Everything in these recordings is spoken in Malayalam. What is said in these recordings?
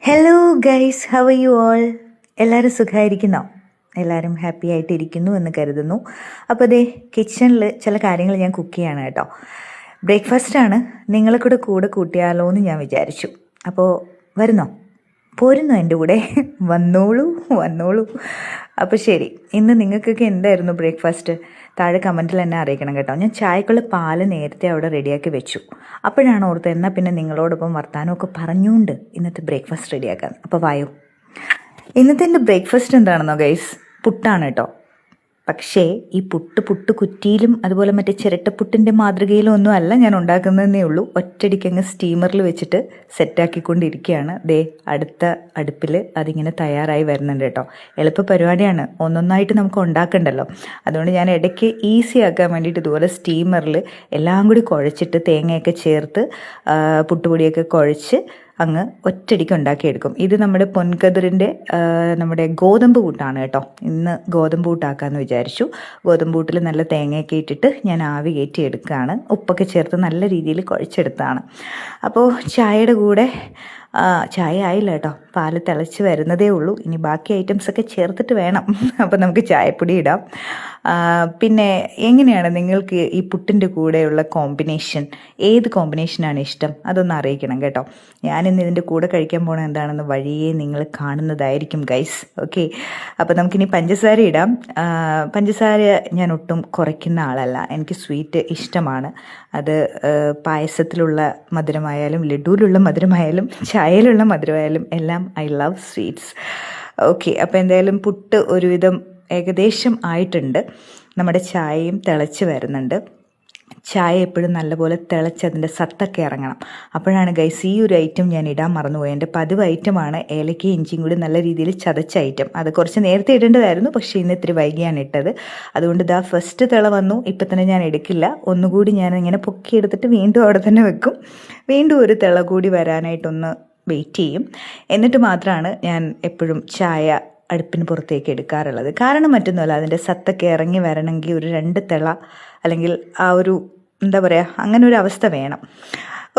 Hello guys, how are you all? എല്ലാവരും സുഖമായിരിക്കുന്നോ? എല്ലാവരും ഹാപ്പി ആയിട്ടിരിക്കുന്നു എന്ന് കരുതുന്നു. അപ്പോൾ അതേ കിച്ചണിൽ ചില കാര്യങ്ങൾ ഞാൻ കുക്ക് ചെയ്യാണ് കേട്ടോ. ബ്രേക്ക്ഫാസ്റ്റാണ്. നിങ്ങളെ കൂടെ കൂട്ടിയാലോ എന്ന് ഞാൻ വിചാരിച്ചു. അപ്പോൾ വരുന്നോ? പോരുന്നോ എൻ്റെ കൂടെ? വന്നോളൂ വന്നോളൂ. അപ്പോൾ ശരി, ഇന്ന് നിങ്ങൾക്കൊക്കെ എന്തായിരുന്നു ബ്രേക്ക്ഫാസ്റ്റ്? താഴെ കമൻറ്റിൽ എന്നെ അറിയിക്കണം കേട്ടോ. ഞാൻ ചായക്കുള്ള പാല് നേരത്തെ അവിടെ റെഡിയാക്കി വെച്ചു. അപ്പോഴാണ് ഓർത്ത് എന്നാൽ പിന്നെ നിങ്ങളോടൊപ്പം വർത്താനമൊക്കെ പറഞ്ഞുകൊണ്ട് ഇന്നത്തെ ബ്രേക്ക്ഫാസ്റ്റ് റെഡിയാക്കാം. അപ്പോൾ വായോ. ഇന്നത്തെ എൻ്റെ ബ്രേക്ക്ഫാസ്റ്റ് എന്താണെന്നോ ഗൈസ്? പുട്ടാണ് കേട്ടോ. പക്ഷേ ഈ പുട്ട് കുറ്റിയിലും അതുപോലെ മറ്റേ ചിരട്ടപ്പുട്ടിൻ്റെ മാതൃകയിലും ഒന്നും അല്ല ഞാൻ ഉണ്ടാക്കുന്നതേ ഉള്ളൂ. ഒറ്റയടിക്കങ്ങ് സ്റ്റീമറിൽ വെച്ചിട്ട് സെറ്റാക്കിക്കൊണ്ടിരിക്കുകയാണ്. ദേ അടുത്ത അടുപ്പിൽ അതിങ്ങനെ തയ്യാറായി വരുന്നുണ്ട് കേട്ടോ. എളുപ്പ പരിപാടിയാണ്, ഒന്നൊന്നായിട്ട് നമുക്ക് ഉണ്ടാക്കണ്ടല്ലോ. അതുകൊണ്ട് ഞാൻ ഇടയ്ക്ക് ഈസി ആക്കാൻ വേണ്ടിയിട്ട് ഇതുപോലെ സ്റ്റീമറിൽ എല്ലാം കൂടി കുഴച്ചിട്ട് തേങ്ങയൊക്കെ ചേർത്ത് പുട്ടുപൊടിയൊക്കെ കുഴച്ച് അങ്ങ് ഒറ്റയടിക്ക് ഉണ്ടാക്കിയെടുക്കും. ഇത് നമ്മുടെ പൊൻകതിറിൻ്റെ നമ്മുടെ ഗോതമ്പ് കൂട്ടാണ് കേട്ടോ. ഇന്ന് ഗോതമ്പ് കൂട്ടാക്കാമെന്ന് വിചാരിച്ചു. ഗോതമ്പ് കൂട്ടിൽ നല്ല തേങ്ങയൊക്കെ ഇട്ടിട്ട് ഞാൻ ആവി കയറ്റി എടുക്കുകയാണ്. ഉപ്പൊക്കെ ചേർത്ത് നല്ല രീതിയിൽ കുഴച്ചെടുത്താണ്. അപ്പോൾ ചായയുടെ കൂടെ ചായ ആയില്ല കേട്ടോ, പാല് തിളച്ച് വരുന്നതേ ഉള്ളൂ. ഇനി ബാക്കി ഐറ്റംസൊക്കെ ചേർത്തിട്ട് വേണം. അപ്പോൾ നമുക്ക് ചായപ്പൊടി ഇടാം. പിന്നെ എങ്ങനെയാണ് നിങ്ങൾക്ക് ഈ പുട്ടിൻ്റെ കൂടെയുള്ള കോമ്പിനേഷൻ? ഏത് കോമ്പിനേഷനാണ് ഇഷ്ടം? അതൊന്ന് അറിയിക്കണം കേട്ടോ. ഞാനിന്ന് ഇതിൻ്റെ കൂടെ കഴിക്കാൻ പോണത് എന്താണെന്ന് വഴിയേ നിങ്ങൾ കാണുന്നതായിരിക്കും ഗൈസ്. ഓക്കെ, അപ്പോൾ നമുക്കിനി പഞ്ചസാര ഇടാം. പഞ്ചസാര ഞാൻ ഒട്ടും കുറയ്ക്കുന്ന ആളല്ല. എനിക്ക് സ്വീറ്റ് ഇഷ്ടമാണ്. അത് പായസത്തിലുള്ള മധുരമായാലും ലഡുവിലുള്ള മധുരമായാലും ചായയിലുള്ള മധുരമായാലും എല്ലാം ഐ ലവ് സ്വീറ്റ്സ്. ഓക്കെ, അപ്പോൾ എന്തായാലും പുട്ട് ഒരുവിധം ഏകദേശം ആയിട്ടുണ്ട്. നമ്മുടെ ചായയും തിളച്ച് വരുന്നുണ്ട്. ചായ എപ്പോഴും നല്ലപോലെ തിളച്ച് അതിൻ്റെ സത്തൊക്കെ ഇറങ്ങണം. അപ്പോഴാണ് ഗൈസ് ഈ ഒരു ഐറ്റം ഞാൻ ഇടാൻ മറന്നുപോയി. എൻ്റെ പതിവ് ഐറ്റമാണ് ഏലക്കയും ഇഞ്ചിയും കൂടി നല്ല രീതിയിൽ ചതച്ച ഐറ്റം. അത് കുറച്ച് നേരത്തെ ഇടേണ്ടതായിരുന്നു, പക്ഷേ ഇന്ന് ഇത്തിരി വൈകിയാണ് ഇട്ടത്. അതുകൊണ്ട് ഇതാ ഫസ്റ്റ് തിള വന്നു. ഇപ്പം തന്നെ ഞാൻ എടുക്കില്ല. ഒന്നുകൂടി ഞാൻ ഇങ്ങനെ പൊക്കിയെടുത്തിട്ട് വീണ്ടും അവിടെ തന്നെ വെക്കും. വീണ്ടും ഒരു തിള കൂടി വരാനായിട്ടൊന്ന് വെയിറ്റ് ചെയ്യും. എന്നിട്ട് മാത്രമാണ് ഞാൻ എപ്പോഴും ചായ അടുപ്പിന് പുറത്തേക്ക് എടുക്കാറുള്ളത്. കാരണം മറ്റൊന്നുമല്ല, അതിൻ്റെ സത്തൊക്കെ ഇറങ്ങി വരണമെങ്കിൽ ഒരു 2 തിള അല്ലെങ്കിൽ ആ ഒരു എന്താ പറയുക, അങ്ങനെ ഒരു അവസ്ഥ വേണം.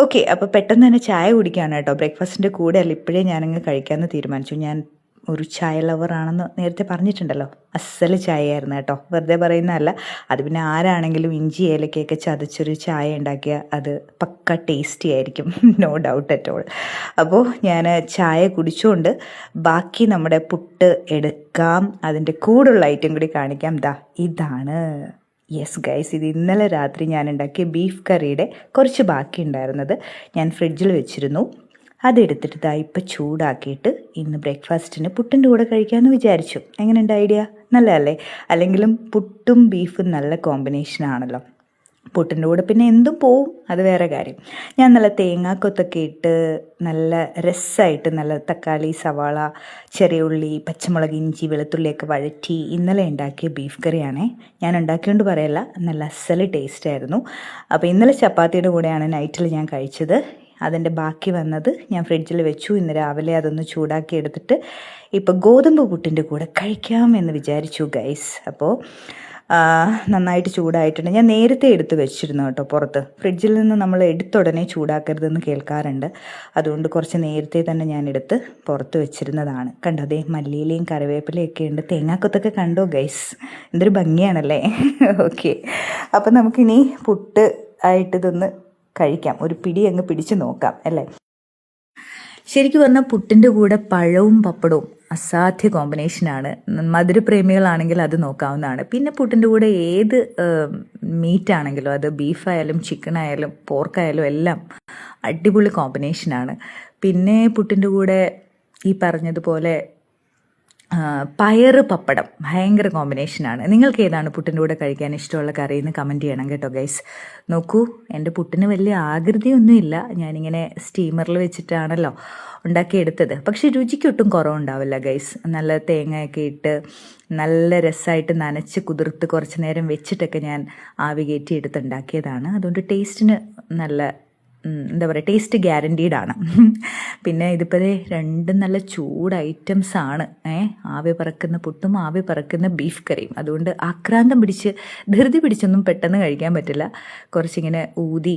ഓക്കെ, അപ്പോൾ പെട്ടെന്ന് തന്നെ ചായ കുടിക്കുകയാണ് കേട്ടോ. ബ്രേക്ക്ഫാസ്റ്റിൻ്റെ കൂടെ അല്ല, ഇപ്പോഴേ ഞാനങ്ങ് കഴിക്കാമെന്ന് തീരുമാനിച്ചു. ഞാൻ ഒരു ചായ ലവറാണെന്ന് നേരത്തെ പറഞ്ഞിട്ടുണ്ടല്ലോ. അസല് ചായയായിരുന്നു കേട്ടോ, വെറുതെ പറയുന്നതല്ല. അത് പിന്നെ ആരാണെങ്കിലും ഇഞ്ചി ഏലക്കയൊക്കെ ചതച്ചൊരു ചായ ഉണ്ടാക്കിയാൽ അത് പക്ക ടേസ്റ്റി ആയിരിക്കും, നോ ഡൗട്ട് അറ്റ് ഓൾ. അപ്പോൾ ഞാൻ ചായ കുടിച്ചുകൊണ്ട് ബാക്കി നമ്മുടെ പുട്ട് എടുക്കാം. അതിൻ്റെ കൂടുള്ള ഐറ്റം കൂടി കാണിക്കാം. ഇതാണ്. യെസ് ഗൈസ്, ഇത് ഇന്നലെ രാത്രി ഞാൻ ഉണ്ടാക്കിയ ബീഫ് കറിയുടെ കുറച്ച് ബാക്കി ഉണ്ടായിരുന്നത് ഞാൻ ഫ്രിഡ്ജിൽ വെച്ചിരുന്നു. അതെടുത്തിട്ട് ഇപ്പം ചൂടാക്കിയിട്ട് ഇന്ന് ബ്രേക്ക്ഫാസ്റ്റിന് പുട്ടിൻ്റെ കൂടെ കഴിക്കാമെന്ന് വിചാരിച്ചു. എങ്ങനെയുണ്ട് ഐഡിയ? നല്ലതല്ലേ? അല്ലെങ്കിലും പുട്ടും ബീഫും നല്ല കോമ്പിനേഷനാണല്ലോ. പുട്ടിൻ്റെ കൂടെ പിന്നെ എന്തും പോവും, അത് വേറെ കാര്യം. ഞാൻ നല്ല തേങ്ങാക്കൊത്തൊക്കെ ഇട്ട് നല്ല രസമായിട്ട് നല്ല തക്കാളി, സവാള, ചെറിയ ഉള്ളി, പച്ചമുളക്, ഇഞ്ചി, വെളുത്തുള്ളിയൊക്കെ വഴറ്റി ഇന്നലെ ഉണ്ടാക്കിയ ബീഫ് കറിയാണേ. ഞാൻ ഉണ്ടാക്കിയോണ്ട് പറയല്ല, നല്ല അസല് ടേസ്റ്റായിരുന്നു. അപ്പോൾ ഇന്നലെ ചപ്പാത്തിയുടെ കൂടെയാണ് നൈറ്റിൽ ഞാൻ കഴിച്ചത്. അതിൻ്റെ ബാക്കി വന്നത് ഞാൻ ഫ്രിഡ്ജിൽ വെച്ചു. ഇന്ന് രാവിലെ അതൊന്ന് ചൂടാക്കി എടുത്തിട്ട് ഇപ്പോൾ ഗോതമ്പ് പുട്ടിൻ്റെ കൂടെ കഴിക്കാം എന്ന് വിചാരിച്ചു ഗൈസ്. അപ്പോൾ നന്നായിട്ട് ചൂടായിട്ടുണ്ട്. ഞാൻ നേരത്തെ എടുത്ത് വെച്ചിരുന്നു കേട്ടോ പുറത്ത്. ഫ്രിഡ്ജിൽ നിന്ന് നമ്മൾ എടുത്തുടനെ ചൂടാക്കരുതെന്ന് കേൾക്കാറുണ്ട്. അതുകൊണ്ട് കുറച്ച് നേരത്തെ തന്നെ ഞാൻ എടുത്ത് പുറത്ത് വെച്ചിരുന്നതാണ്. കണ്ടോ, അതേ മല്ലിയിലയും കറിവേപ്പിലയൊക്കെ ഉണ്ട്. തേങ്ങാക്കൊത്തൊക്കെ കണ്ടോ ഗൈസ്? എന്തൊരു ഭംഗിയാണല്ലേ? ഓക്കെ, അപ്പം നമുക്കിനി പുട്ട് ആയിട്ടിതൊന്ന് കഴിക്കാം. ഒരു പിടി അങ്ങ് പിടിച്ച് നോക്കാം അല്ലേ? ശരിക്കും പറഞ്ഞാൽ പുട്ടിൻ്റെ കൂടെ പഴവും പപ്പടവും അസാധ്യ കോമ്പിനേഷനാണ്. മധുരപ്രേമികളാണെങ്കിൽ അത് നോക്കാവുന്നതാണ്. പിന്നെ പുട്ടിൻ്റെ കൂടെ ഏത് മീറ്റാണെങ്കിലും, അത് ബീഫായാലും ചിക്കനായാലും പോർക്കായാലും എല്ലാം അടിപൊളി കോമ്പിനേഷനാണ്. പിന്നെ പുട്ടിൻ്റെ കൂടെ ഈ പറഞ്ഞതുപോലെ പയറ് പപ്പടം ഭയങ്കര കോമ്പിനേഷനാണ്. നിങ്ങൾക്ക് ഏതാണ് പുട്ടിൻ്റെ കൂടെ കഴിക്കാൻ ഇഷ്ടമുള്ള കറിയെന്ന് കമൻറ്റ് ചെയ്യണം കേട്ടോ ഗൈസ്. നോക്കൂ, എൻ്റെ പുട്ടിന് വലിയ ആകൃതിയൊന്നുമില്ല. ഞാനിങ്ങനെ സ്റ്റീമറിൽ വെച്ചിട്ടാണല്ലോ ഉണ്ടാക്കിയെടുത്തത്. പക്ഷെ രുചിക്കൊട്ടും കുറവുണ്ടാവില്ല ഗൈസ്. നല്ല തേങ്ങയൊക്കെ ഇട്ട് നല്ല രസമായിട്ട് നനച്ച് കുതിർത്ത് കുറച്ച് നേരം വെച്ചിട്ടൊക്കെ ഞാൻ ആവി കയറ്റി എടുത്തുണ്ടാക്കിയതാണ്. അതുകൊണ്ട് ടേസ്റ്റിന് നല്ല എന്താ പറയുക, ടേസ്റ്റ് ഗ്യാരൻറ്റീഡാണ്. പിന്നെ ഇതിപ്പോൾ രണ്ടും നല്ല ചൂട് ഐറ്റംസാണ്. ആവി പറക്കുന്ന പുട്ടും ആവി പറക്കുന്ന ബീഫ് കറിയും. അതുകൊണ്ട് ആക്രാന്തം പിടിച്ച് ധൃതി പിടിച്ചൊന്നും പെട്ടെന്ന് കഴിക്കാൻ പറ്റില്ല. കുറച്ചിങ്ങനെ ഊതി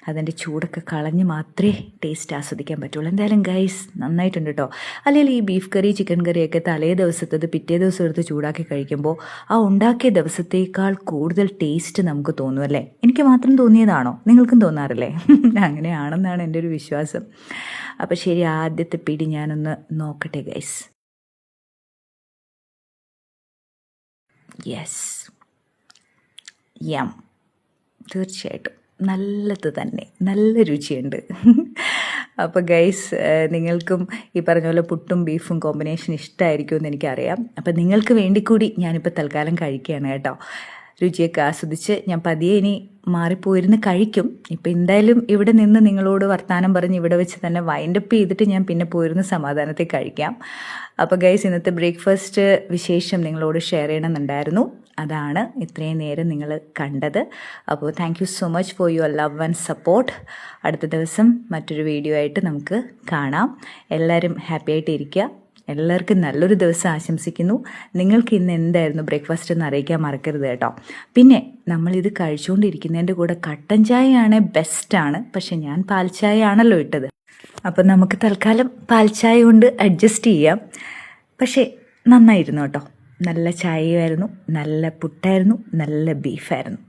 അതിൻ്റെ ചൂടൊക്കെ കളഞ്ഞ് മാത്രമേ ടേസ്റ്റ് ആസ്വദിക്കാൻ പറ്റുള്ളൂ. എന്തായാലും ഗൈസ് നന്നായിട്ടുണ്ട് കേട്ടോ. അല്ലെങ്കിൽ ഈ ബീഫ് കറി ചിക്കൻ കറിയൊക്കെ തലേ ദിവസത്തത് പിറ്റേ ദിവസം എടുത്ത് ചൂടാക്കി കഴിക്കുമ്പോൾ ആ ഉണ്ടാക്കിയ ദിവസത്തേക്കാൾ കൂടുതൽ ടേസ്റ്റ് നമുക്ക് തോന്നും അല്ലേ? എനിക്ക് മാത്രം തോന്നിയതാണോ? നിങ്ങൾക്കും തോന്നാറില്ലേ? അങ്ങനെയാണെന്നാണ് എൻ്റെ ഒരു വിശ്വാസം. അപ്പോൾ ശരി, ആദ്യത്തെ പിടി ഞാനൊന്ന് നോക്കട്ടെ ഗൈസ്. യെസ്, യം, തീർച്ചയായിട്ടും നല്ലത് തന്നെ, നല്ല രുചിയുണ്ട്. അപ്പോൾ ഗൈസ്, നിങ്ങൾക്കും ഈ പറഞ്ഞ പോലെ പുട്ടും ബീഫും കോമ്പിനേഷൻ ഇഷ്ടമായിരിക്കുമെന്ന് എനിക്കറിയാം. അപ്പം നിങ്ങൾക്ക് വേണ്ടി കൂടി ഞാനിപ്പോൾ തൽക്കാലം കഴിക്കുകയാണ് കേട്ടോ. രുചിയൊക്കെ ആസ്വദിച്ച് ഞാൻ പതിയെ ഇനി മാറിപ്പോയിരുന്ന് കഴിക്കും. ഇപ്പം എന്തായാലും ഇവിടെ നിന്ന് നിങ്ങളോട് വർത്തമാനം പറഞ്ഞ് ഇവിടെ വെച്ച് തന്നെ വൈൻഡപ്പ് ചെയ്തിട്ട് ഞാൻ പിന്നെ പോയിരുന്ന് സമാധാനത്തിൽ കഴിക്കാം. അപ്പോൾ ഗൈസ്, ഇന്നത്തെ ബ്രേക്ക്ഫാസ്റ്റ് വിശേഷം നിങ്ങളോട് ഷെയർ ചെയ്യണമെന്നുണ്ടായിരുന്നു. അതാണ് ഇത്രയും നേരം നിങ്ങൾ കണ്ടത്. അപ്പോൾ thank you so much for your love and support. അടുത്ത ദിവസം മറ്റൊരു വീഡിയോ ആയിട്ട് നമുക്ക് കാണാം. എല്ലാവരും ഹാപ്പി ആയിട്ട് ഇരിക്കുക. എല്ലാവർക്കും നല്ലൊരു ദിവസം ആശംസിക്കുന്നു. നിങ്ങൾക്ക് ഇന്ന് എന്തായിരുന്നു ബ്രേക്ക്ഫാസ്റ്റ് എന്ന് അറിയിക്കാൻ മറക്കരുത് കേട്ടോ. പിന്നെ നമ്മളിത് കഴിച്ചുകൊണ്ടിരിക്കുന്നതിൻ്റെ കൂടെ കട്ടൻ ചായയാണ് ബെസ്റ്റാണ്. പക്ഷെ ഞാൻ പാൽ ചായ ആണല്ലോ ഇട്ടത്. അപ്പം നമുക്ക് തൽക്കാലം പാൽ ചായ കൊണ്ട് അഡ്ജസ്റ്റ് ചെയ്യാം. പക്ഷേ നന്നായിരുന്നു കേട്ടോ. നല്ല ചായയായിരുന്നു, നല്ല പുട്ടായിരുന്നു, നല്ല ബീഫായിരുന്നു.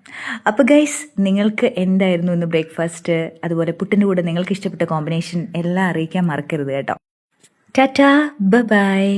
അപ്പോൾ ഗൈസ്, നിങ്ങൾക്ക് എന്തായിരുന്നു ഇന്ന് ബ്രേക്ക്ഫാസ്റ്റ്? അതുപോലെ പുട്ടിൻ്റെ കൂടെ നിങ്ങൾക്ക് ഇഷ്ടപ്പെട്ട കോമ്പിനേഷൻ എല്ലാം അറിയിക്കാൻ മറക്കരുത് കേട്ടോ. Tata, bye bye.